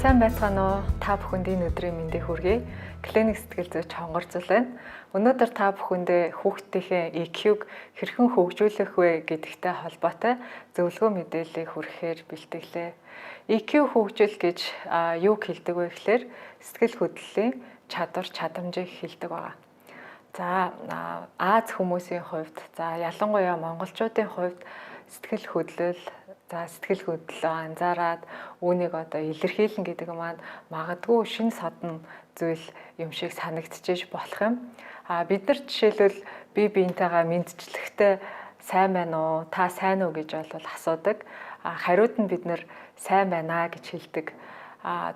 Сайн байцгаана уу? Та бүхэнд энэ өдрийн мэндийг хүргэе. Клиник сэтгэл зүйч хонгорцол байна. Өнөөдөр та бүхэндээ хүүхдийнхээ EQ-г хэрхэн хөгжүүлэх вэ гэдэгтэй холбоотой зөвлөгөө мэдээллийг хүргэхээр бэлтгэлээ. EQ хөгжил гэж юу хэлдэг вэ гэхээр сэтгэл хөдлөлийн чадвар чадамжийг хэлдэг байна. За Аз хүмүүсийн хувьд, ялангуяа монголчуудын хувьд сэтгэл хөдлөлөө анзаараад үүнийг илэрхийлнэ гэдэг маань магадгүй шин содон зүйл юм шиг санагдчихэж болох юм. Бид нар жишээлбэл бие биентэйгээ мэдчилэхдээ сайн байна уу, та сайн уу гэж бол асуудаг. Хариуд нь бид нар сайн байна гэж хэлдэг.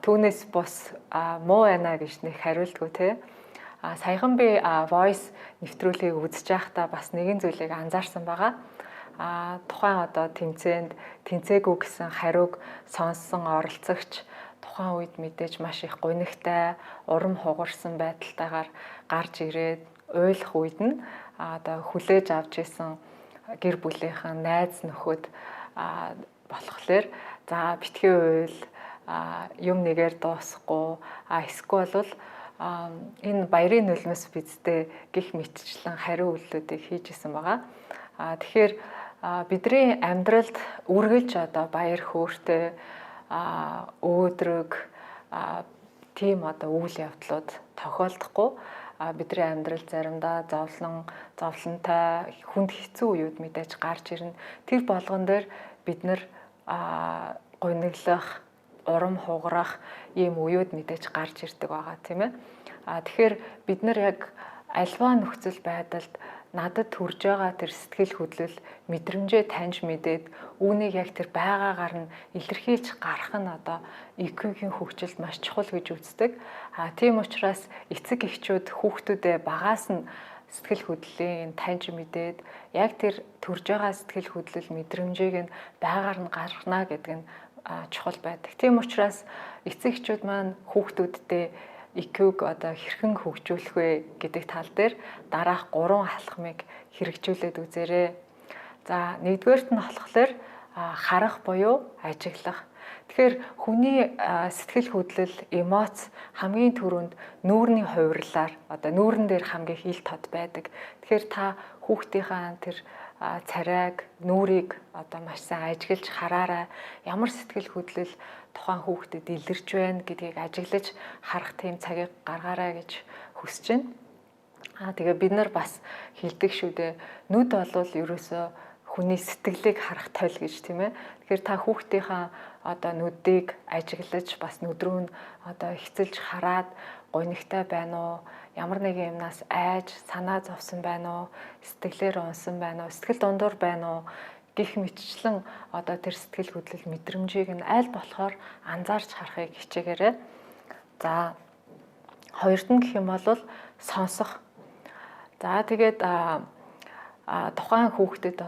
Түүнээс бус муу байна гэж нэг хариулдаггүй те. Саяхан би voice нэвтрүүлгийг үзэж байхдаа бас нэгэн зүйлийг анзаарсан байгаа. Тухайн тэнцээгүй гэсэн хариуг сонссон оролцогч тухайн үед мэдээж маш их гунигтай, урам хугарсан байдалтайгаар гарч ирээд ойлгох үед нь хүлээж авч исэн гэр бүлийнхэн найз нөхөд болохоор битгий уйл юм нэгээр дуусахгүй эсвэл энэ баярын нулимс бидтэй гих мэтчлэн хариу үйлдэлүүдийг хийж исэн байгаа. Тэгэхээр бидний амьдралд үргэлж баяр хөөртэй өөдрөг тийм үйл явдлууд тохиолдохгүй. Бидний амьдрал заримдаа зовлонтой хүнд хэцүү үеуд мэдээж гарч ирнэ. Тэр болгон дээр бид нар гуниглах, урам хугарах ийм үеуд мэдээж гарч ирдэг байгаа тийм ээ. Тэгэхээр бид нар яг альва нөхцөл байдалд надад төрж байгаа тэр сэтгэл хөдлөл мэдрэмжээ таньж мэдээд үүнийг яг тэр байгаагаар нь илэрхийлж гарах нь EQ-гийн хөгжилд маш чухал гэж үздэг. Тийм учраас эцэг эхчүүд хүүхдүүдээ багаас нь сэтгэл хөдлөлийн таньж мэдээд яг тэр төрж байгаа сэтгэл хөдлөл мэдрэмжийг нь байгаагаар нь гаргана гэдэг нь чухал байдаг. Тийм учраас эцэг эхчүүд маань хүүхдүүддээ EQ-г хэрхэн хөгжүүлэх вэ гэдэг тал дээр дараах 3 алхмыг хэрэгжүүлээд үзээрэй. За нэгдүгээрт нь болохоор харах буюу ажиглах. Тэгэхээр хүний сэтгэл хөдлөл, эмоц хамгийн түрүүнд нүүрний хувирлаар нүүрэн дээр хамгийн ил тод байдаг. Тэгэхээр та хүүхдийнхаа тэр царайг, нүрийг маш сайн ажиглаж хараарай. Ямар сэтгэл хөдлөл тухайн хүүхдэд илэрч байна гэдгийг ажиглаж харах тийм цагийг гаргаарай гэж хүсэж байна. Тэгээ бид нар бас хэлдэг шүү дээ. Нүд болвол ерөөсөө хүний сэтгэлийг харах тойл гэж тийм ээ. Тэгэхээр та хүүхдийнхаа нүдийг ажиглаж бас нүд рүү хэцэлж хараад гунигтай байна уу? Ямар нэгэн юмнаас айж санаа зовсон байна уу? Сэтгэлээр унсан байна уу? Сэтгэл дундуур байна уу? Гэх мэтчлэн тэр сэтгэл хөдлөл мэдрэмжийг нь аль болохоор анзаарч харахыг хичээгээрэй. За хоёрт нь гэх юм бол сонсох. За тэгээд тухайн хүүхдэд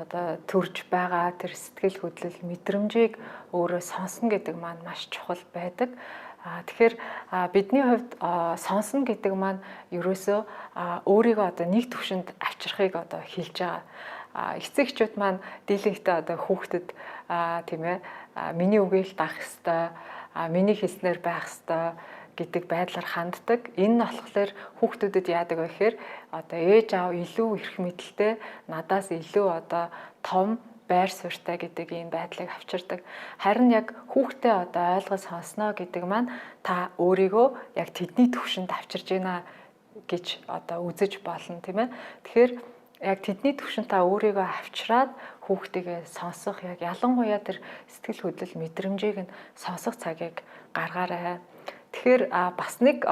төрж байгаа тэр сэтгэл хөдлөл мэдрэмжийг өөрөө сонсно гэдэг маань маш чухал байдаг. Тэгэхээр бидний хувьд сонсно гэдэг маань ерөөсөө өөрийгөө нэг түвшинд авчрахыг хэлж байгаа. Эцэг эхчүүд маань дийлэнхтэй хүүхдэд тийм ээ миний үгийг дагах ёстой, миний хэлснээр байх ёстой гэдэг байдлаар ханддаг. Энэ нь болохоор хүүхдүүдэд яадаг вэ гэхээр ээж аав илүү эрх мэдэлтэй, надаас илүү том байр суурьтай гэдэг ийм байдлыг авчирдаг. Харин яг хүүхдээ ойлгож сонсноо гэдэг маань та өөрийгөө яг тэдний түвшинд авчирж байна гэж үзэж болно тийм ээ. Тэгэхээр яг тэдний түвшинд та өөрийгөө авчираад хүүхдийгээ сонсох яг ялангуяа тэр сэтгэл хөдлөл мэдрэмжийг нь сонсох цагийг гаргаарай. Тэгэхээр бас нэг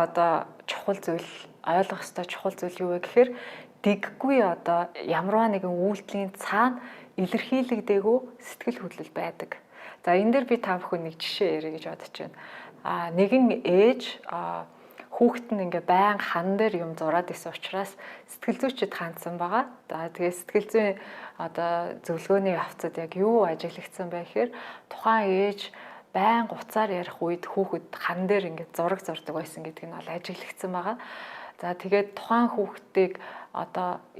чухал зүйл ойлгох ёстой чухал зүйл юу вэ гэхээр дэггүй ямарваа нэгэн үйлдэлийн цаана илэрхийлэгдээгүй сэтгэл хөдлөл байдаг. За энэ дээр би та бүхэн нэг жишээ ярих гэж бодож байна. Нэгэн ээж хүүхэд нь байн хан дээр юм зураад исэн учраас сэтгэл зүйчэд хандсан байгаа. За тэгээ сэтгэл зүйн зөвлөгөөний явцад яг юу ажиглагдсан бэ гэхээр тухайн ээж байн уцаар ярих үед хүүхэд хан дээр зураг зурдаг байсан гэдэг нь бол ажиглагдсан байгаа. За тэгээд тухайн хүүхдийг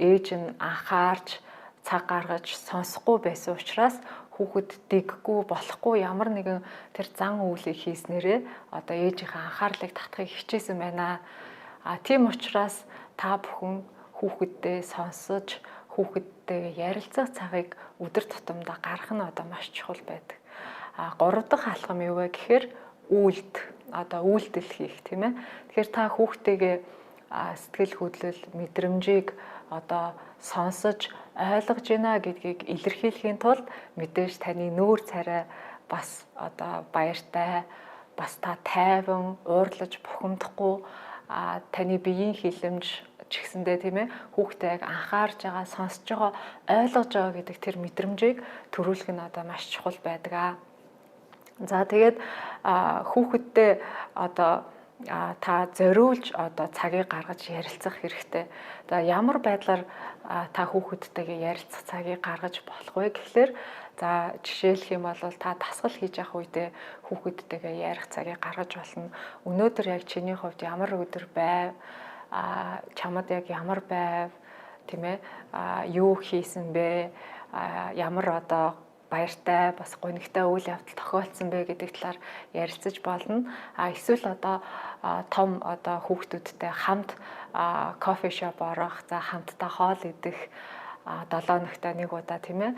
ээж нь анхаарч цаг гаргаж сонсохгүй байсан учраас хүүхэд дэггүй болохгүй ямар нэгэн тэр зан үйлийг хийснээрээ одоо ээжийнхээ анхаарлыг татахыг хичээсэн байна. Тийм учраас та бүхэн хүүхэддээ сонсож хүүхэдтэй ярилцах цагийг өдөр тутамдаа гаргах нь одоо маш чухал байдаг. Гурав дахь алхам юу вэ гэхээр үйлдэл хийх тийм ээ. Тэгэхээр та хүүхдтэйгээ сэтгэл хөдлөл, мэдрэмжийг одоо сонсож ойлгож байна гэдгийг илэрхийлэхийн тулд мэдээж таны нүүр царай бас одоо баяртай, бас та тайван, уурлаж бухимдахгүй таны биеийн хилэмж ч гэсэндээ тийм ээ хүүхдээ яг анхаарж байгаа, сонсож байгаа, ойлгож байгаа гэдэг тэр мэдрэмжийг төрүүлэх нь одоо маш чухал байдаг. За тэгээд хүүхэдтэй одоо та зориулж одоо цагийг гаргаж ярилцах хэрэгтэй. За ямар байдлаар та хүүхэдтэйгээ ярилцах цагийг гаргаж болох вэ гэхлээр за жишээлх юм бол та дасгал хийж явах үедээ хүүхэдтэйгээ ярих цагийг гаргаж болно. Өнөөдөр яг чиний хувьд ямар өдөр байв? Чамд яг ямар байв? Тийм ээ? Юу хийсэн бэ? Ямар одоо баяртай бас гонигтай үйл явдал тохиолдсон бэ гэдэг талаар ярилцаж болно. Эсвэл одоо том одоо хүүхдүүдтэй хамт кофе шоп орох, за хамтдаа хоол идэх 7 ногтой нэг удаа тийм ээ.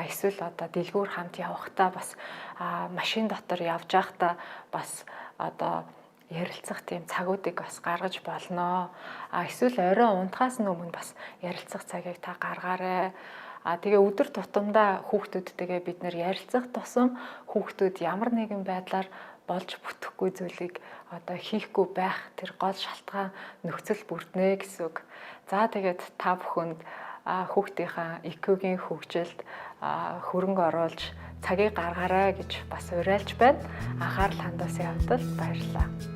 Эсвэл одоо дэлгүүр хамт явахдаа бас машин дотор явж байхдаа бас одоо ярилцах тийм цагуудыг бас гаргаж болно. Эсвэл оройн унтахаас өмнө бас ярилцах цагийг та гаргаарай. Тэгээ өдөр тутамдаа хүүхдүүдтэйгээ бид нэр ярилцах тусам хүүхдүүд ямар нэгэн байдлаар болж бүтэхгүй зүйлийг одоо хийхгүй байх тэр гол шалтгаан нөхцөл бүрднэ гэсэн үг. За тэгээд та бүхэнд хүүхдийнхаа IQ-гийн хөгжилд хөрөнгө оруулж цагийг гаргаарай гэж бас уриалж байна. Анхаарал хандуулсан явдал баярлалаа.